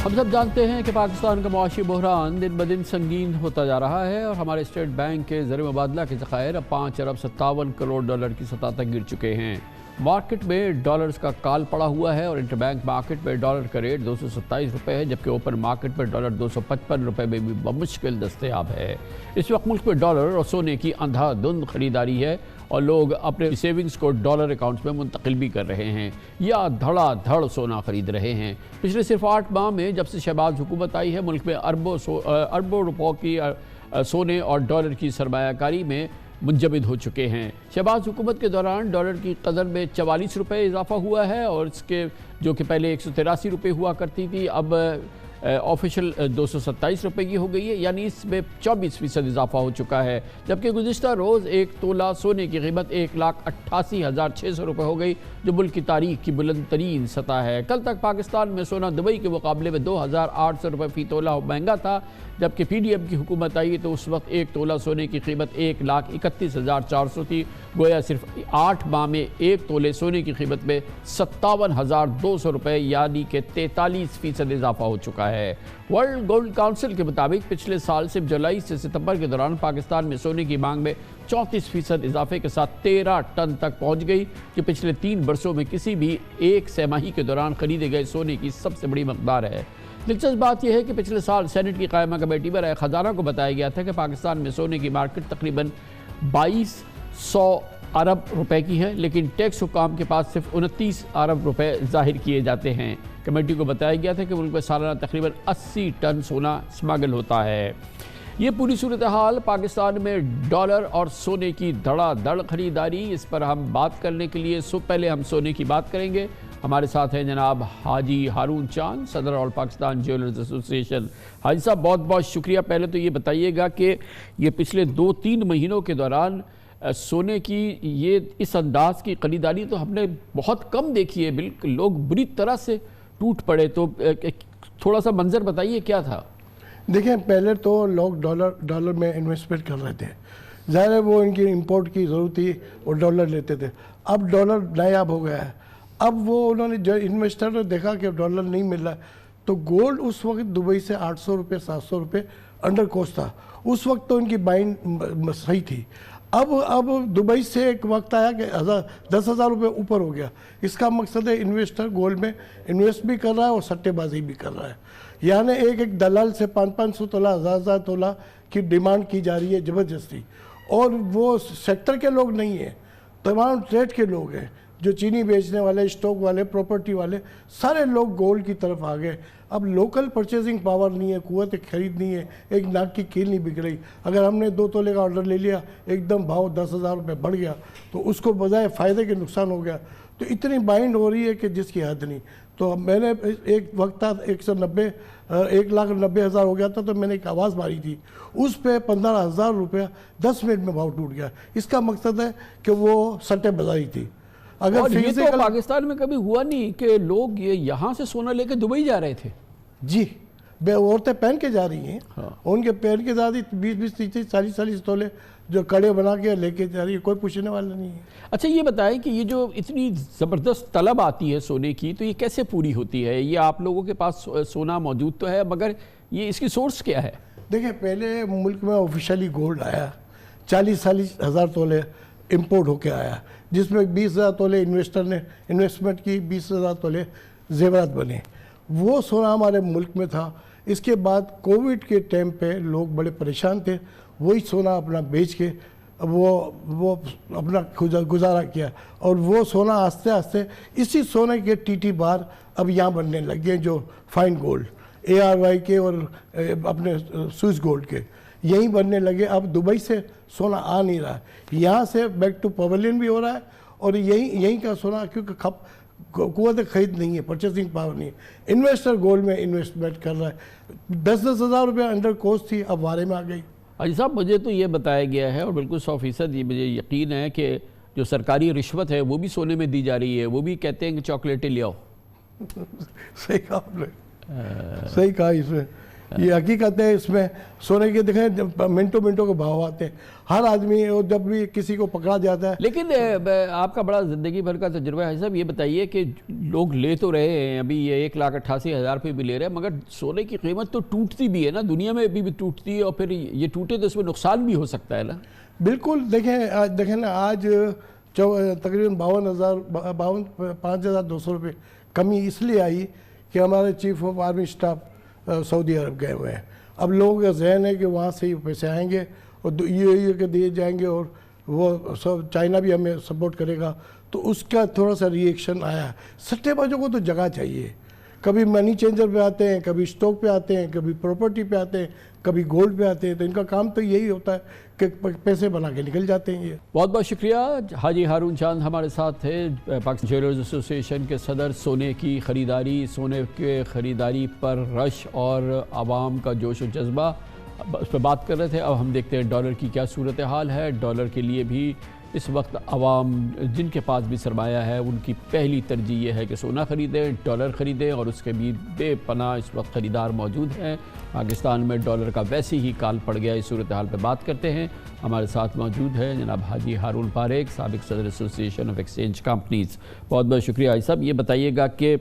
ہم سب جانتے ہیں کہ پاکستان کا معاشی بحران دن بدن سنگین ہوتا جا رہا ہے اور ہمارے اسٹیٹ بینک کے زر مبادلہ کے ذخائر اب 5 ارب 57 کروڑ ڈالر کی سطح تک گر چکے ہیں۔ مارکیٹ میں ڈالرز کا کال پڑا ہوا ہے اور انٹر بینک مارکیٹ میں ڈالر کا ریٹ 227 روپے ہے، جبکہ اوپن مارکیٹ میں ڈالر 255 روپے میں بھی بمشکل دستیاب ہے۔ اس وقت ملک میں ڈالر اور سونے کی اندھا دھند خریداری ہے اور لوگ اپنے سیونگز کو ڈالر اکاؤنٹس میں منتقل بھی کر رہے ہیں یا دھڑا دھڑ سونا خرید رہے ہیں۔ پچھلے صرف 8 ماہ میں جب سے شہباز حکومت آئی ہے، ملک میں اربوں روپوں کی سونے اور ڈالر کی سرمایہ کاری میں منجمد ہو چکے ہیں۔ شہباز حکومت کے دوران ڈالر کی قدر میں 44 روپے اضافہ ہوا ہے اور اس کے جو کہ پہلے 183 روپے ہوا کرتی تھی، اب آفیشل 227 روپے کی ہو گئی ہے، یعنی اس میں 24% اضافہ ہو چکا ہے، جبکہ گزشتہ روز ایک تولہ سونے کی قیمت 1,88,600 روپے ہو گئی، جو ملک کی تاریخ کی بلند ترین سطح ہے۔ کل تک پاکستان میں سونا دبئی کے مقابلے میں 2,800 روپے فی تولہ مہنگا تھا، جبکہ پی ڈی ایم کی حکومت آئی تو اس وقت ایک تولہ سونے کی قیمت 1,31,400 تھی۔ گویا صرف 8 ماہ میں ایک تولے سونے کی قیمت میں 57,200 روپے یعنی کہ 43% اضافہ ہو چکا ہے۔ ورلڈ گولڈ کاؤنسل کے مطابق پچھلے سال صرف جولائی سے ستمبر کے دوران پاکستان میں سونے کی مانگ میں 34% اضافے کے ساتھ 13 ٹن تک پہنچ گئی، جو پچھلے 3 برسوں میں کسی بھی ایک سہ ماہی کے دوران خریدے گئے سونے کی سب سے بڑی مقدار ہے۔ دلچسپ بات یہ ہے کہ پچھلے سال سینٹ کی قائمہ کمیٹی برائے خزانہ کو بتایا گیا تھا کہ پاکستان میں سونے کی مارکیٹ تقریباً 2200 ارب روپے کی ہے، لیکن ٹیکس حکام کے پاس صرف 29 ارب روپے ظاہر کیے جاتے ہیں۔ کمیٹی کو بتایا گیا تھا کہ ملک میں سالانہ تقریباً 80 ٹن سونا سمگل ہوتا ہے۔ یہ پوری صورتحال پاکستان میں ڈالر اور سونے کی دھڑا دھڑ خریداری، اس پر ہم بات کرنے کے لیے پہلے ہم سونے کی بات کریں گے۔ ہمارے ساتھ ہیں جناب حاجی ہارون چاند، صدر آل پاکستان جیولرز ایسوسی ایشن۔ حاجی صاحب بہت بہت شکریہ۔ پہلے تو یہ بتائیے گا کہ یہ پچھلے 2-3 مہینوں کے دوران سونے کی یہ اس انداز کی خریداری تو ہم نے بہت کم دیکھی ہے، بالکل لوگ بری طرح سے ٹوٹ پڑے، تو تھوڑا سا منظر بتائیے کیا تھا؟ دیکھیں، پہلے تو لوگ ڈالر میں انویسٹمنٹ کر رہے تھے، ظاہر ہے وہ ان کی امپورٹ کی ضرورت تھی اور ڈالر لیتے تھے۔ اب ڈالر نایاب ہو گیا ہے، اب وہ انہوں نے جو انویسٹر نے دیکھا کہ ڈالر نہیں مل رہا ہے، تو گولڈ اس وقت دبئی سے 800 روپے 700 روپے انڈر کوسٹ تھا، اس وقت تو ان کی بائنگ صحیح تھی۔ اب دبئی سے ایک وقت آیا کہ 10,000 روپے اوپر ہو گیا۔ اس کا مقصد ہے انویسٹر گولڈ میں انویسٹ بھی کر رہا ہے اور سٹے بازی بھی کر رہا ہے، یعنی ایک دلال سے 500 تولہ 1000 تولہ کی ڈیمانڈ کی جا رہی ہے زبردستی، اور وہ سیکٹر کے لوگ نہیں ہیں، تمام ٹریڈ کے لوگ ہیں، جو چینی بیچنے والے، اسٹاک والے، پراپرٹی والے، سارے لوگ گولڈ کی طرف آ گئے۔ اب لوکل پرچیزنگ پاور نہیں ہے، قوت خرید نہیں ہے، ایک ناک کی کیل نہیں بک رہی۔ اگر ہم نے 2 تولے کا آرڈر لے لیا، ایک دم بھاؤ 10,000 روپے بڑھ گیا تو اس کو بجائے فائدے کے نقصان ہو گیا، تو اتنی بائنڈ ہو رہی ہے کہ جس کی حد نہیں۔ تو میں نے ایک وقت تھا 1,90,000 ہو گیا تھا، تو میں نے ایک آواز ماری تھی، اس پہ 15,000 روپیہ 10 منٹ میں بھاؤ ٹوٹ گیا۔ اس کا مقصد ہے کہ وہ سٹے بازاری تھی۔ اور یہ تو پاکستان میں کبھی ہوا نہیں کہ لوگ یہاں سے سونا لے کے دبئی جا رہے تھے؟ جی، عورتیں پہن کے جا رہی ہیں، ان کے پہن کے جا رہی 20-20 30 40 تولے جو کڑے بنا کے لے کے جا رہی ہے، کوئی پوچھنے والا نہیں ہے۔ اچھا یہ بتائیں کہ یہ جو اتنی زبردست طلب آتی ہے سونے کی، تو یہ کیسے پوری ہوتی ہے؟ یہ آپ لوگوں کے پاس سونا موجود تو ہے، مگر یہ اس کی سورس کیا ہے؟ دیکھیں، پہلے ملک میں آفیشلی گولڈ آیا 40,000 تولے امپورٹ ہو کے آیا، جس میں 20,000 تولے انویسٹر نے انویسٹمنٹ کی، 20,000 تولے زیورات بنے، وہ سونا ہمارے ملک میں تھا۔ اس کے بعد کووڈ کے ٹائم پہ لوگ بڑے پریشان تھے، وہی سونا اپنا بیچ کے وہ اپنا گزارا کیا، اور وہ سونا آہستہ آہستہ اسی سونے کے ٹی بار اب یہاں بننے لگ گئے، جو فائن گولڈ ARY کے اور اپنے سوئس گولڈ کے یہیں بننے لگے۔ اب دبئی سے سونا آ نہیں رہا ہے، یہاں سے بیک ٹو پویلین بھی ہو رہا ہے، اور یہیں کا سونا کیونکہ قوت خرید نہیں ہے، پرچیزنگ پاور نہیں ہے، انویسٹر گولڈ میں انویسٹمنٹ کر رہا ہے۔ 10,000 روپے انڈر کوسٹ تھی، اب وارے میں آ گئی۔ حاجی صاحب، مجھے تو یہ بتایا گیا ہے اور بالکل 100% یہ مجھے یقین ہے کہ جو سرکاری رشوت ہے وہ بھی سونے میں دی جا رہی ہے، وہ بھی کہتے ہیں کہ چاکلیٹیں لے آؤ۔ صحیح کہا آپ نے، صحیح کہا اس میں یہ حقیقت ہے. اس میں سونے کے دیکھیں منٹوں منٹوں کے بھاؤ آتے ہیں ہر آدمی, اور جب بھی کسی کو پکڑا جاتا ہے. لیکن آپ کا بڑا زندگی بھر کا تجربہ ہے صاحب, یہ بتائیے کہ لوگ لے تو رہے ہیں, ابھی یہ 1,88,000 روپے بھی لے رہے ہیں, مگر سونے کی قیمت تو ٹوٹتی بھی ہے نا, دنیا میں ابھی بھی ٹوٹتی ہے, اور پھر یہ ٹوٹے تو اس میں نقصان بھی ہو سکتا ہے نا. بالکل. دیکھیں نا آج تقریباً 5,200 روپے کمی اس لیے آئی کہ ہمارے چیف آف آرمی اسٹاف سعودی عرب گئے ہوئے ہیں. اب لوگوں کا ذہن ہے کہ وہاں سے ہی پیسے آئیں گے اور UAE کے دیے جائیں گے, اور وہ سب چائنا بھی ہمیں سپورٹ کرے گا, تو اس کا تھوڑا سا ری ایکشن آیا ہے. سٹے بازوں کو تو جگہ چاہیے, کبھی منی چینجر پہ آتے ہیں, کبھی اسٹاک پہ آتے ہیں, کبھی پراپرٹی پہ آتے ہیں, کبھی گولڈ پہ آتے ہیں, تو ان کا کام تو یہی ہوتا ہے کہ پیسے بنا کے نکل جاتے ہیں. یہ بہت بہت شکریہ. حاجی ہارون چاند ہمارے ساتھ تھے, پاکستان جیولرز ایسوسی ایشن کے صدر. سونے کی خریداری, سونے کے خریداری پر رش اور عوام کا جوش و جذبہ, اس پہ بات کر رہے تھے. اب ہم دیکھتے ہیں ڈالر کی کیا صورتحال ہے. ڈالر کے لیے بھی اس وقت عوام جن کے پاس بھی سرمایہ ہے ان کی پہلی ترجیح یہ ہے کہ سونا خریدیں, ڈالر خریدیں, اور اس کے بھی بے پناہ اس وقت خریدار موجود ہیں. پاکستان میں ڈالر کا ویسے ہی کال پڑ گیا, اس صورتحال پہ بات کرتے ہیں. ہمارے ساتھ موجود ہیں جناب حاجی ہارون پاریک, سابق صدر ایسوسی ایشن آف ایکسچینج کمپنیز. بہت بہت شکریہ حاجی صاحب. یہ بتائیے گا کہ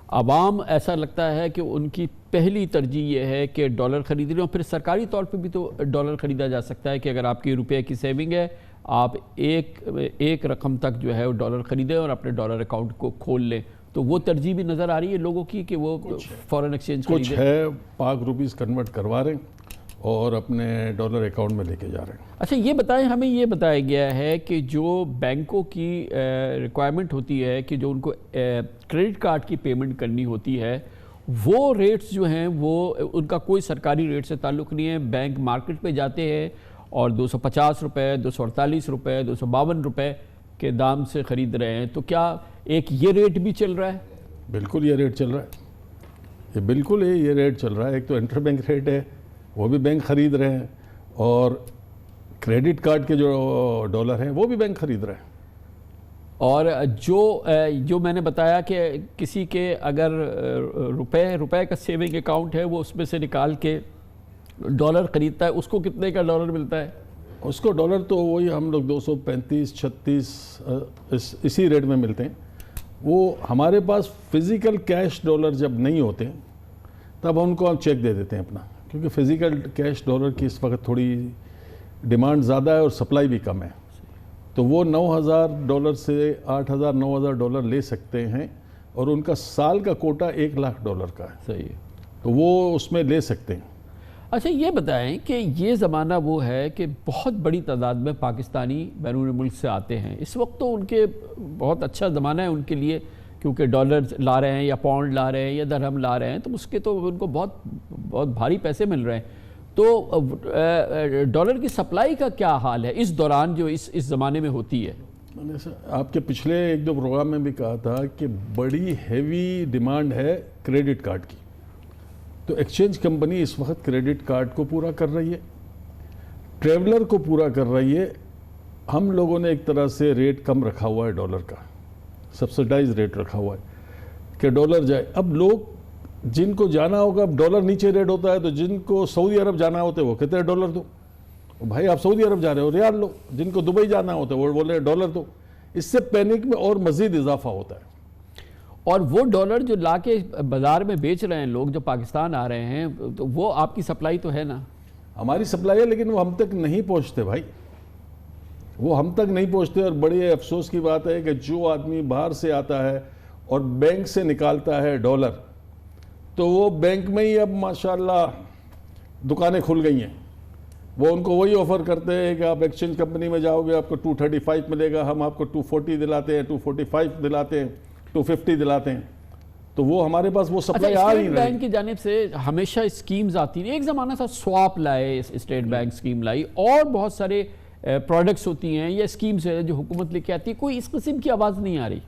عوام ایسا لگتا ہے کہ ان کی پہلی ترجیح یہ ہے کہ ڈالر خرید لیں, اور پھر سرکاری طور پہ بھی تو ڈالر خریدا جا سکتا ہے کہ اگر آپ کی روپے کی سیونگ ہے, آپ ایک رقم تک جو ہے وہ ڈالر خریدیں اور اپنے ڈالر اکاؤنٹ کو کھول لیں. تو وہ ترجیح بھی نظر آ رہی ہے لوگوں کی کہ وہ فورن ایکسچینج خریدیں. کچھ ہے پاک روپیز کنورٹ کروا رہے ہیں اور اپنے ڈالر اکاؤنٹ میں لے کے جا رہے ہیں. اچھا یہ بتائیں, ہمیں یہ بتایا گیا ہے کہ جو بینکوں کی ریکوائرمنٹ ہوتی ہے کہ جو ان کو کریڈٹ کارڈ کی پیمنٹ کرنی ہوتی ہے, وہ ریٹس جو ہیں وہ ان کا کوئی سرکاری ریٹ سے تعلق نہیں ہے. بینک مارکیٹ پہ جاتے ہیں اور 250 روپے, 248 روپے, 252 روپے کے دام سے خرید رہے ہیں. تو کیا ایک یہ ریٹ بھی چل رہا ہے؟ بالکل یہ ریٹ چل رہا ہے, یہ بالکل یہ ریٹ چل رہا ہے. ایک تو انٹر بینک ریٹ ہے, وہ بھی بینک خرید رہے ہیں, اور کریڈٹ کارڈ کے جو ڈالر ہیں وہ بھی بینک خرید رہے ہیں. اور جو میں نے بتایا کہ کسی کے اگر روپے کا سیونگ اکاؤنٹ ہے, وہ اس میں سے نکال کے ڈالر خریدتا ہے, اس کو کتنے کا ڈالر ملتا ہے؟ اس کو ڈالر تو وہی ہم لوگ 235 36 اسی ریٹ میں ملتے ہیں. وہ ہمارے پاس فزیکل کیش ڈالر جب نہیں ہوتے تب ان کو ہم چیک دے دیتے ہیں اپنا, کیونکہ فزیکل کیش ڈالر کی اس وقت تھوڑی ڈیمانڈ زیادہ ہے اور سپلائی بھی کم ہے. تو وہ $9,000 سے $8,000 $9,000 ڈالر لے سکتے ہیں, اور ان کا سال کا کوٹا $1,00,000 کا ہے. صحیح ہے, تو وہ اس میں لے سکتے ہیں. اچھا یہ بتائیں کہ یہ زمانہ وہ ہے کہ بہت بڑی تعداد میں پاکستانی بیرون ملک سے آتے ہیں. اس وقت تو ان کے بہت اچھا زمانہ ہے ان کے لیے, کیونکہ ڈالر لا رہے ہیں یا پاؤنڈ لا رہے ہیں یا درہم لا رہے ہیں, تو اس کے تو ان کو بہت بھاری پیسے مل رہے ہیں. تو ڈالر کی سپلائی کا کیا حال ہے اس دوران جو اس زمانے میں ہوتی ہے؟ میں نے آپ کے پچھلے ایک دو پروگرام میں بھی کہا تھا کہ بڑی ہیوی ڈیمانڈ ہے کریڈٹ کارڈ کی. تو ایکسچینج کمپنی اس وقت کریڈٹ کارڈ کو پورا کر رہی ہے, ٹریولر کو پورا کر رہی ہے. ہم لوگوں نے ایک طرح سے ریٹ کم رکھا ہوا ہے ڈالر کا, سبسڈائز ریٹ رکھا ہوا ہے کہ ڈالر جائے. اب لوگ جن کو جانا ہوگا, اب ڈالر نیچے ریٹ ہوتا ہے, تو جن کو سعودی عرب جانا ہوتا ہے وہ کہتے ہیں ڈالر دو. بھائی آپ سعودی عرب جا رہے ہو ریال لو. جن کو دبئی جانا ہوتا ہے وہ بولے ڈالر دو. اس سے پینک میں اور مزید اضافہ ہوتا ہے. اور وہ ڈالر جو لا کے بازار میں بیچ رہے ہیں لوگ, جو پاکستان آ رہے ہیں, تو وہ آپ کی سپلائی تو ہے نا؟ ہماری سپلائی ہے, لیکن وہ ہم تک نہیں پہنچتے بھائی, وہ ہم تک نہیں پہنچتے. اور بڑے افسوس کی بات ہے کہ جو آدمی باہر سے آتا ہے اور بینک سے نکالتا ہے ڈالر, تو وہ بینک میں ہی اب ماشاءاللہ دکانیں کھل گئی ہیں. وہ ان کو وہی آفر کرتے ہیں کہ آپ ایکسچینج کمپنی میں جاؤ گے آپ کو 235 ملے گا, ہم آپ کو 240 دلاتے ہیں, 245 دلاتے ہیں, 250 دلاتے ہیں. تو وہ ہمارے پاس وہ سپلائی آ نہیں رہی. بینک کی جانب سے ہمیشہ اسکیمز آتی ہیں. ایک زمانہ تھا سواپ لائے, اسٹیٹ بینک اسکیم لائی, اور بہت سارے پروڈکٹس ہوتی ہیں یا اسکیمز ہیں جو حکومت لے کے آتی ہے. کوئی اس قسم کی آواز نہیں آ رہی.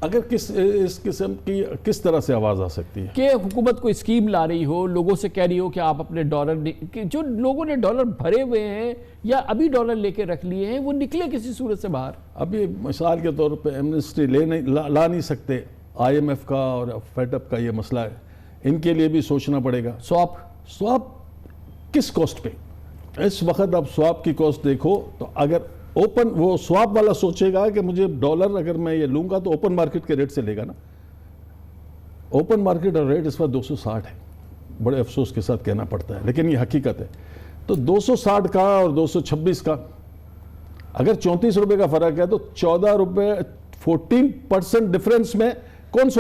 اگر اس قسم کی کس طرح سے آواز آ سکتی ہے کہ حکومت کو اسکیم لا رہی ہو, لوگوں سے کہہ رہی ہو کہ آپ اپنے ڈالر, جو لوگوں نے ڈالر بھرے ہوئے ہیں یا ابھی ڈالر لے کے رکھ لیے ہیں, وہ نکلے کسی صورت سے باہر. ابھی مثال کے طور پہ ایمنسٹی لا نہیں سکتے. IMF کا اور فیڈ اپ کا یہ مسئلہ ہے. ان کے لیے بھی سوچنا پڑے گا. سواپ سواپ کس کاسٹ پہ؟ اس وقت آپ سواپ کی کاسٹ دیکھو تو اگر اوپن وہ سواپ والا سوچے گا کہ مجھے ڈالر اگر میں یہ لوں گا تو اوپن مارکیٹ کے ریٹ سے لے گا نا. اوپن مارکیٹ اور ریٹ اس وقت 260 ہے. بڑے افسوس کے ساتھ کہنا پڑتا ہے لیکن یہ حقیقت ہے. تو 260 کا اور 226 کا اگر 34 روپے کا فرق ہے تو 14 روپے 14% ڈفرنس میں کون